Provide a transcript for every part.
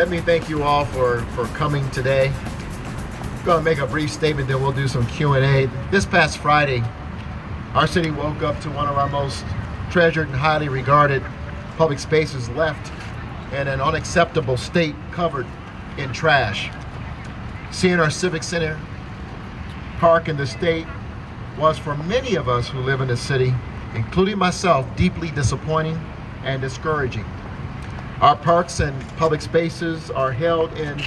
let me thank you all for coming today. I'm going to make a brief statement, then we'll do some Q&A. This past Friday, our city woke up to one of our most treasured and highly regarded public spaces left in an unacceptable state, covered in trash. Seeing our Civic Center Park in the state was, for many of us who live in the city, including myself, deeply disappointing and discouraging. Our parks and public spaces are held in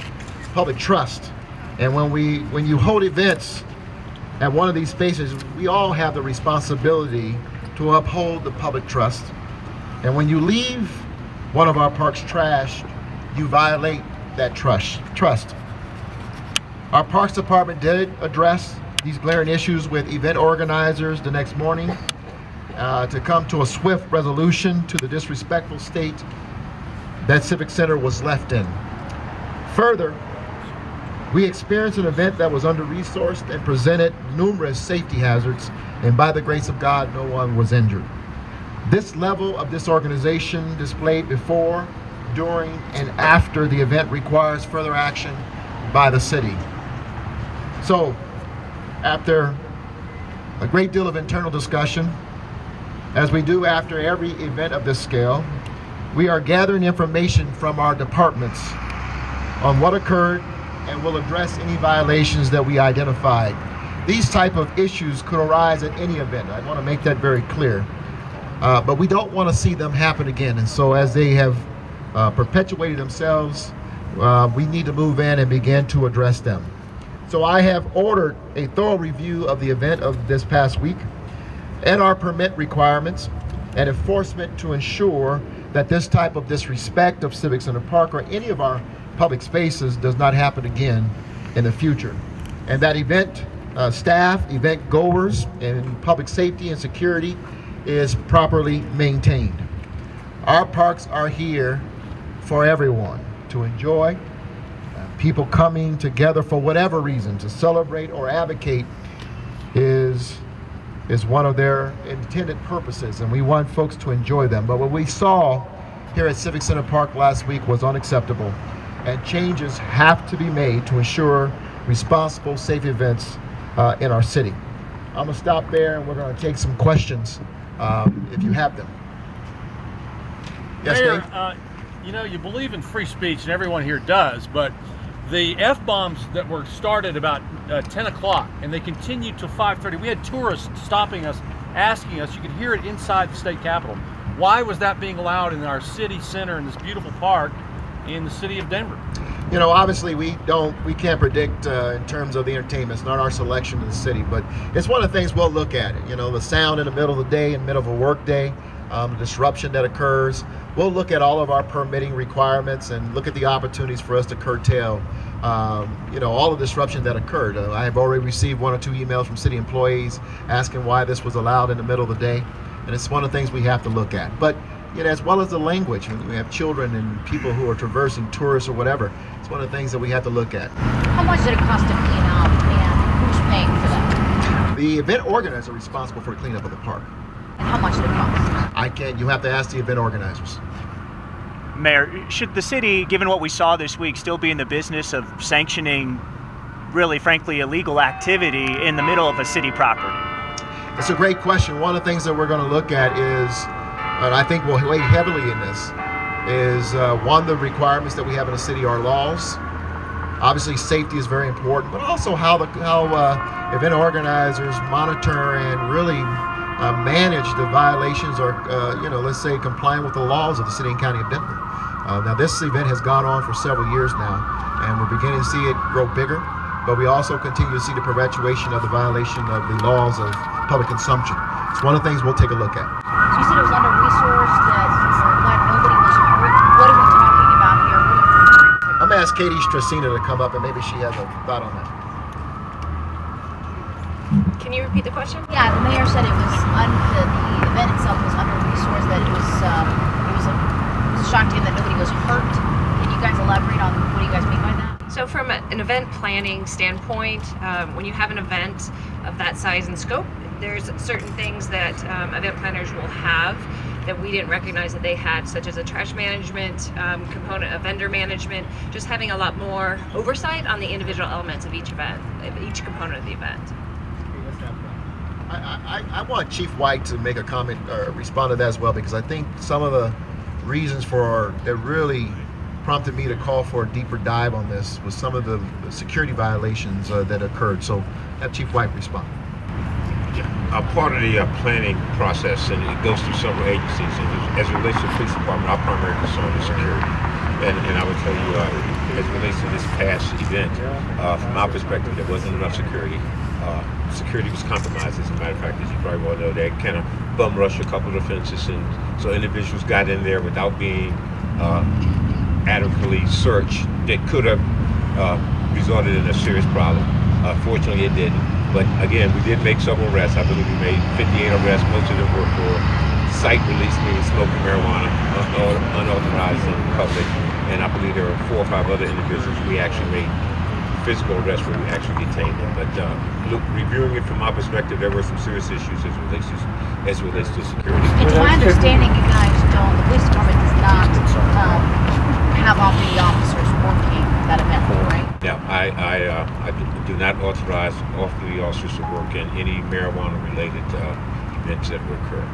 public trust. And when you hold events at one of these spaces, we all have the responsibility to uphold the public trust. And when you leave one of our parks trashed, you violate that trust. Our Parks Department did address these glaring issues with event organizers the next morning to come to a swift resolution to the disrespectful state that Civic Center was left in. Further, we experienced an event that was under-resourced and presented numerous safety hazards, and by the grace of God, no one was injured. This level of disorganization displayed before, during, and after the event requires further action by the city. So, after a great deal of internal discussion, as we do after every event of this scale, we are gathering information from our departments on what occurred and will address any violations that we identified. These type of issues could arise at any event. I want to make that very clear. But we don't want to see them happen again. And so as they have perpetuated themselves, we need to move in and begin to address them. So I have ordered a thorough review of the event of this past week and our permit requirements and enforcement to ensure that this type of disrespect of Civic Center Park or any of our public spaces does not happen again in the future. And that event staff, event goers, and public safety and security is properly maintained. Our parks are here for everyone to enjoy. People coming together for whatever reason to celebrate or advocate is one of their intended purposes, and we want folks to enjoy them. But what we saw here at Civic Center Park last week was unacceptable, and changes have to be made to ensure responsible, safe events in our city. I'm gonna stop there, and we're gonna take some questions if you have them. Yes, Mayor, Dave? you know, you believe in free speech, and everyone here does, but the F-bombs that were started about 10 o'clock, and they continued till 5:30. We had tourists stopping us, asking us. You could hear it inside the state capitol. Why was that being allowed in our city center in this beautiful park in the city of Denver? You know, obviously we can't predict in terms of the entertainment. It's not our selection of the city, but it's one of the things we'll look at. You know, the sound in the middle of the day, in the middle of a work day, the disruption that occurs. We'll look at all of our permitting requirements and look at the opportunities for us to curtail, you know, all the disruption that occurred. I have already received 1 or 2 emails from city employees asking why this was allowed in the middle of the day, and it's one of the things we have to look at. But you know, as well as the language, when you have children and people who are traversing, tourists or whatever, it's one of the things that we have to look at. How much did it cost to clean up, and who's paying for that? The event organizers are responsible for the cleanup of the park. And how much did it cost? I can't, you have to ask the event organizers. Mayor, should the city, given what we saw this week, still be in the business of sanctioning, really, frankly, illegal activity in the middle of a city property? It's a great question. One of the things that we're going to look at is, and I think we'll weigh heavily in this, is one, the requirements that we have in the city, our laws. Obviously, safety is very important, but also how event organizers monitor and really manage the violations or, you know, let's say complying with the laws of the city and county of Denver. Now, this event has gone on for several years now, and we're beginning to see it grow bigger, but we also continue to see the perpetuation of the violation of the laws of public consumption. It's one of the things we'll take a look at. So you said it was under-resourced, that nobody was hurt. What are we talking about here? What are you referring to? I'm going to ask Katie Stracina to come up, and maybe she has a thought on that. Can you repeat the question? Yeah, the mayor said it was the event itself was under-resourced, that it was a shock to him that nobody was hurt. Can you guys elaborate on what do you guys mean by that? So from an event planning standpoint, when you have an event of that size and scope, there's certain things that event planners will have that we didn't recognize that they had, such as a trash management component, a vendor management, just having a lot more oversight on the individual elements of each event, of each component of the event. I want Chief White to make a comment or respond to that as well, because I think some of the reasons that really prompted me to call for a deeper dive on this was some of the security violations that occurred. So have Chief White respond. A part of the planning process, and it goes through several agencies, and as it relates to the police department, our primary concern is security. And I would tell you, as it relates to this past event, from our perspective, there wasn't enough security. Security was compromised. As a matter of fact, as you probably well know, they kind of bum rushed a couple of fences, and so individuals got in there without being adequately searched. That could have resulted in a serious problem. Fortunately, it didn't. But again, we did make several arrests. I believe we made 58 arrests. Most of them were for site release, meaning smoking marijuana, unauthorized in public. And I believe there were 4 or 5 other individuals we actually made physical arrests where we actually detained them. But reviewing it from my perspective, there were some serious issues as it relates to security. It's my understanding you guys don't, the police department does not have off-duty officers working that event, right? Now, I do not authorize off-duty officers to work in any marijuana-related events that would occur.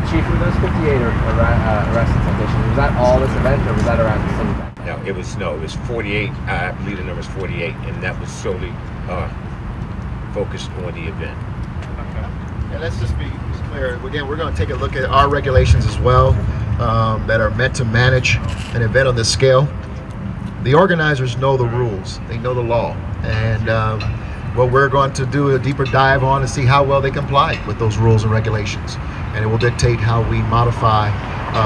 Chief, were those 58 arrests and citations, was that all this event, or was that around the same event? Now, it was 48. I believe the number is 48, and that was solely focused on the event. And let's just be clear. Again, we're going to take a look at our regulations as well that are meant to manage an event on this scale. The organizers know the rules, they know the law, and what we're going to do a deeper dive on to see how well they comply with those rules and regulations, and it will dictate how we modify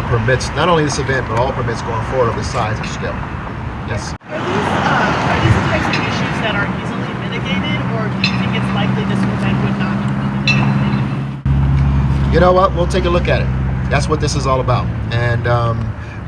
permits, not only this event but all permits going forward of this size and scale. Yes. Are these the types of issues that are easily mitigated, or do you think it's likely this event would not be mitigated? You know what? We'll take a look at it. That's what this is all about. And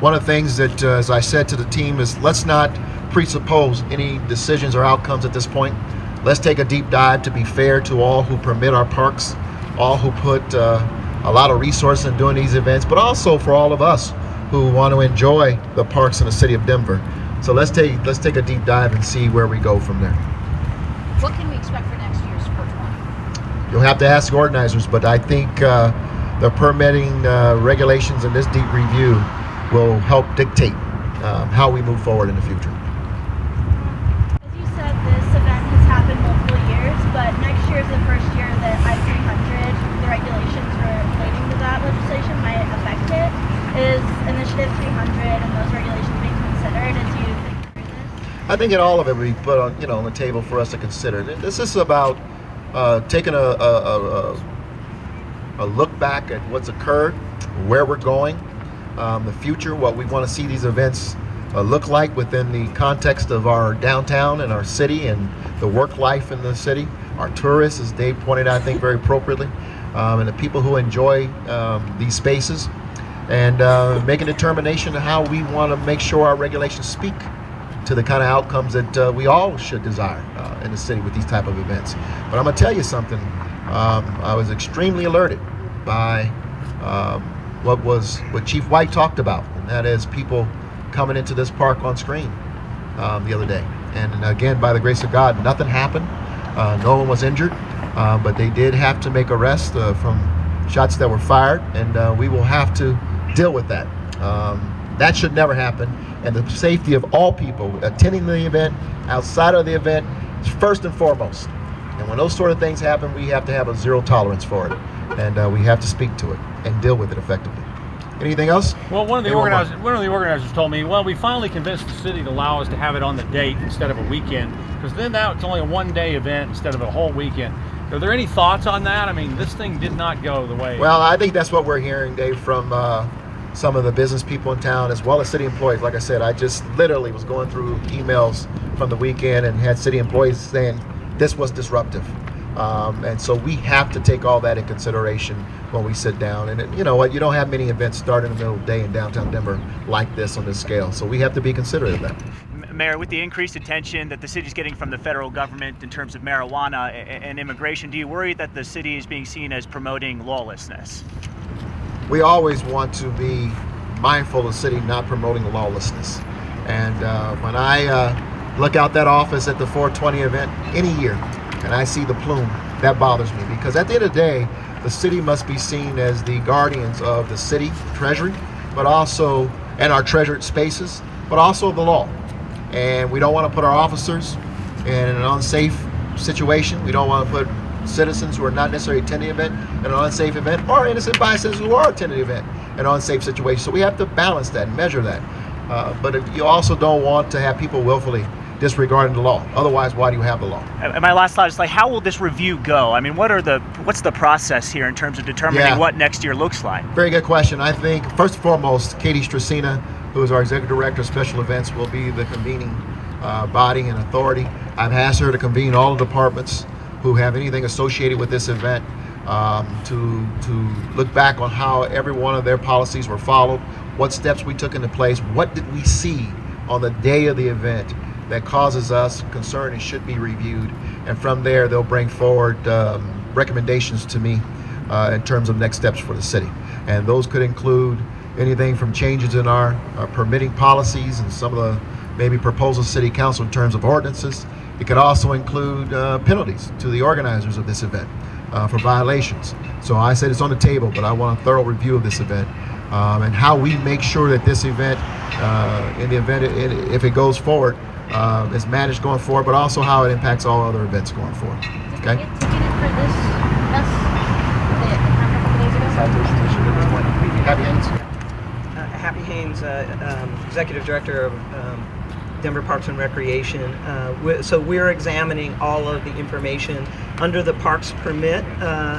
one of the things that, as I said to the team, is let's not presuppose any decisions or outcomes at this point. Let's take a deep dive to be fair to all who permit our parks, all who put a lot of resources in doing these events, but also for all of us who want to enjoy the parks in the city of Denver. So let's take a deep dive and see where we go from there. What can we expect for next year's 420? You'll have to ask organizers, but I think the permitting regulations in this deep review will help dictate how we move forward in the future. As you said, this event has happened multiple years, but next year is the first year that I-300, the regulations relating to that legislation might affect it. Is Initiative 300 and those regulations being considered as you think through this? I think all of it will be put on the table for us to consider. This is about taking a look back at what's occurred, where we're going, the future, what we want to see these events look like within the context of our downtown and our city and the work life in the city, our tourists, as Dave pointed out, I think very appropriately, and the people who enjoy these spaces, and make a determination of how we want to make sure our regulations speak to the kind of outcomes that we all should desire in the city with these type of events. But I'm going to tell you something. I was extremely alerted by what Chief White talked about, and that is people coming into this park on screen the other day. And again, by the grace of God, nothing happened. No one was injured, but they did have to make arrests from shots that were fired, and we will have to deal with that. That should never happen, and the safety of all people attending the event, outside of the event, is first and foremost. And when those sort of things happen, we have to have a zero tolerance for it, and we have to speak to it and deal with it effectively. Anything else? Well, one of the organizers told me, well, we finally convinced the city to allow us to have it on the date instead of a weekend, because then now it's only a one-day event instead of a whole weekend. Are there any thoughts on that? I mean, this thing did not go the way. Well, I think that's what we're hearing, Dave, from some of the business people in town, as well as city employees. Like I said, I just literally was going through emails from the weekend and had city employees saying this was disruptive. And so we have to take all that in consideration when we sit down. And you know what? You don't have many events start in the middle of the day in downtown Denver like this on this scale. So we have to be considerate of that. Mayor, with the increased attention that the city's getting from the federal government in terms of marijuana and immigration, do you worry that the city is being seen as promoting lawlessness? We always want to be mindful of the city not promoting lawlessness. And when I look out that office at the 420 event any year and I see the plume, that bothers me, because at the end of the day, the city must be seen as the guardians of the city treasury, but also, and our treasured spaces, but also the law. And we don't want to put our officers in an unsafe situation. We don't want to put citizens who are not necessarily attending the event in an unsafe event, or innocent bystanders who are attending the event in an unsafe situation. So we have to balance that and measure that. But you also don't want to have people willfully disregarding the law. Otherwise, why do you have the law? And my last thought is, like, how will this review go? I mean, what's the process here in terms of determining what next year looks like? Very good question. I think, first and foremost, Katie Stracina, who is our Executive Director of Special Events, will be the convening body and authority. I've asked her to convene all the departments who have anything associated with this event to look back on how every one of their policies were followed, what steps we took into place, what did we see on the day of the event that causes us concern and should be reviewed. And from there, they'll bring forward recommendations to me in terms of next steps for the city. And those could include anything from changes in our permitting policies and some of the maybe proposals city council in terms of ordinances. It could also include penalties to the organizers of this event for violations. So I said it's on the table, but I want a thorough review of this event and how we make sure that this event, in the event if it goes forward, is managed going forward, but also how it impacts all other events going forward. Okay? Did you get ticketed for this mess a couple days ago? Happy Hands. Happy Haynes, Executive Director of Denver Parks and Recreation. So we're examining all of the information under the parks permit,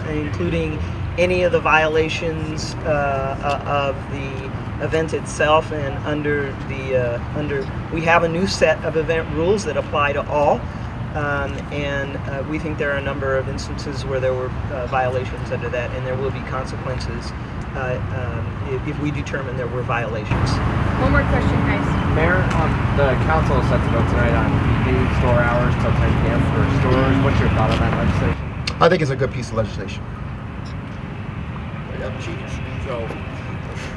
including any of the violations of the event itself, and we have a new set of event rules that apply to all, and we think there are a number of instances where there were violations under that, and there will be consequences if we determine there were violations. One more question, guys. Mayor, the council is set to vote tonight on new store hours till 10 p.m. for stores. What's your thought on that legislation? I think it's a good piece of legislation. So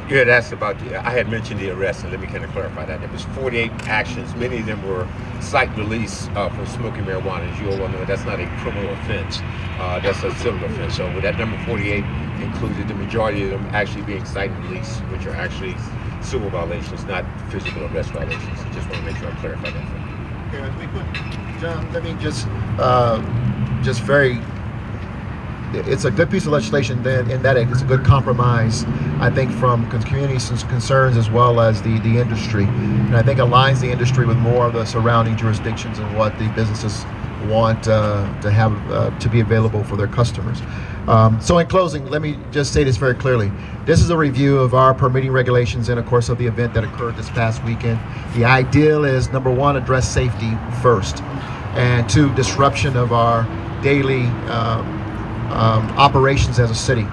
you had asked about I had mentioned the arrest, and let me kind of clarify that. There was 48 actions. Many of them were site release for smoking marijuana. As you all know, that's not a criminal offense. That's a civil offense. So with that number 48 included the majority of them actually being site release, which are actually civil violations, not physical arrest violations. I just want to make sure I clarify that for you. Okay, we put, John, let me just very, it's a good piece of legislation in that it's a good compromise, I think, from community concerns as well as the industry. And I think aligns the industry with more of the surrounding jurisdictions and what the businesses want to have to be available for their customers. So in closing, let me just say this very clearly. This is a review of our permitting regulations and, of course, of the event that occurred this past weekend. The ideal is, number one, address safety first, and two, disruption of our daily operations as a city.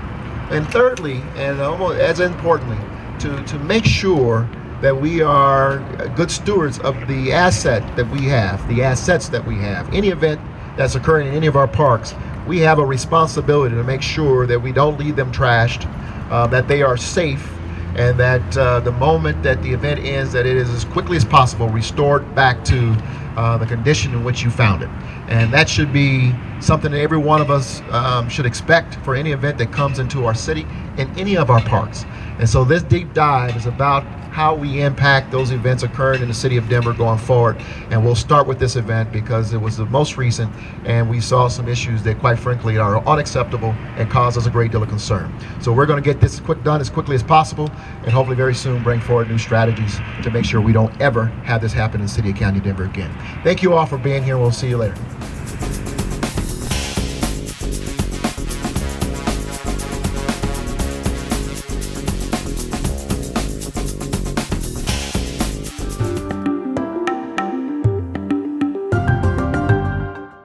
And thirdly, and almost as importantly, to make sure that we are good stewards of the asset that we have, the assets that we have. Any event that's occurring in any of our parks, we have a responsibility to make sure that we don't leave them trashed, that they are safe, and that the moment that the event ends, that it is as quickly as possible restored back to the condition in which you found it. And that should be something that every one of us should expect for any event that comes into our city in any of our parks. And so this deep dive is about how we impact those events occurring in the city of Denver going forward. And we'll start with this event because it was the most recent, and we saw some issues that, quite frankly, are unacceptable and cause us a great deal of concern. So we're going to get this done as quickly as possible, and hopefully very soon bring forward new strategies to make sure we don't ever have this happen in the city and county of Denver again. Thank you all for being here. We'll see you later.